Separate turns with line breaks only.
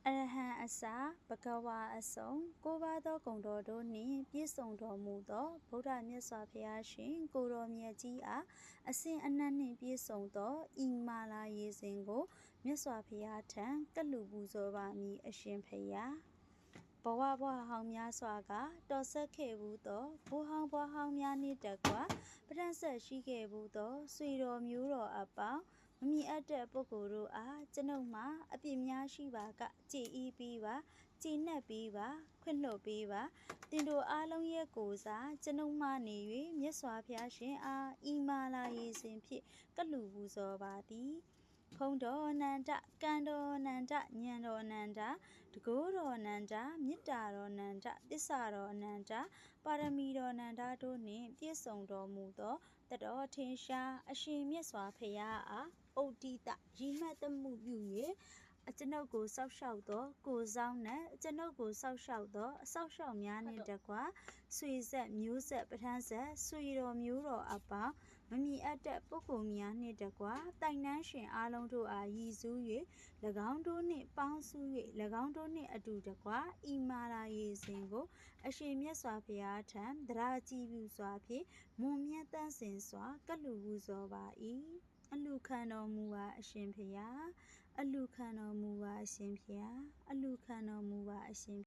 အရဟံအစာဘဂဝါအစုံကိုးပါးသောဂုဏ်တော်တို့နှင့်ပြည့်စုံတော်မူသောဗုဒ္ဓမြတ်စွာဘုရားရှင်ကိုတော်မြတ်ကြီးအားအစဉ်အနှံ့နှင့်ပြည့်စုံသောဤမာလာရေစဉ်ကိုမြတ်စွာဘုရားထံကပ်လူပူဇော်ပါမည်အရှင်ဘုရားဘဝဘဝဟောင်းများစွာကတော်ဆက်ခဲ့ဘူးသောဘိုးဟောင်းဘွားဟောင်းများနှင့်တကွပဋ္ဌာန်းဆက်ရှိခဲ့ဘူးသောဆွေတော်မျိုးတော်အပေါင်းမမီအပ်တဲ့ပုဂ္ဂိုလ်တို့အားကျွန်ုပ်မှာအပြစ်များရှိပါကကြည်ဤပေးပါကြည်နှက်ပေးပါခွင့်လွှတ်ပေးပါတင်တို့အားလုံးရဲ့ကိုယ်စားကျွန်ုပ်မှနေ၍မြတ်စွာဘုရားရှင်အားဤမာလာရေစဉ်ဖြင့်ကလူပူဇော်ပါသည်ဖုံးတော်အနန္တကံတော်အနန္တဉာဏ်တော်အနန္တတကောတော်အနန္တမေတ္တာတော်အနန္တသစ္စာတော်အနန္တပါရမီတော်အနန္တတို့နှင့်ပြည့်စုံတော်မူသောတတော်ထင်ရှားအရှင်မြတ်စွာဘုရားအားဩတိတရီမှတ်တမှုပြု၍ကျွန်ုပ်ကိုစောက်ရှောက်သောကိုဆောင်နှင့်ကျွန်ုပ်ကိုစောက်ရှောက်သောအစောက်ရှောက်များနှင့်တကွဆွေဆက်မျိုးဆက်ပဋ္ဌာန်းဆက်ဆွေတော်မျိုးတော်အပေါင်းမမီအပ်တဲ့ပုဂ္ဂိုလ်များနှင့်တကွတိုင်နှန်းရှင်အားလုံးတို့အားရည်စူး၍၎င်းတို့နှင့်ပေါင်းစု၍၎င်းတို့နှင့်အတူတကွဤမာလာရေစဉ်ကိုအရှင်မြတ်စွာဘုရားထံတရားကြည်ပြုစွာဖြင့်မွန်မြတ်တန့်စင်စွာကလူဝူဇော်ပါ၏အလူခံတော်မူပါအရှင်ဘုရားအလူခံတော်မူပါအရှင်ဘုရားအလူခံတော်မူပါအရှင်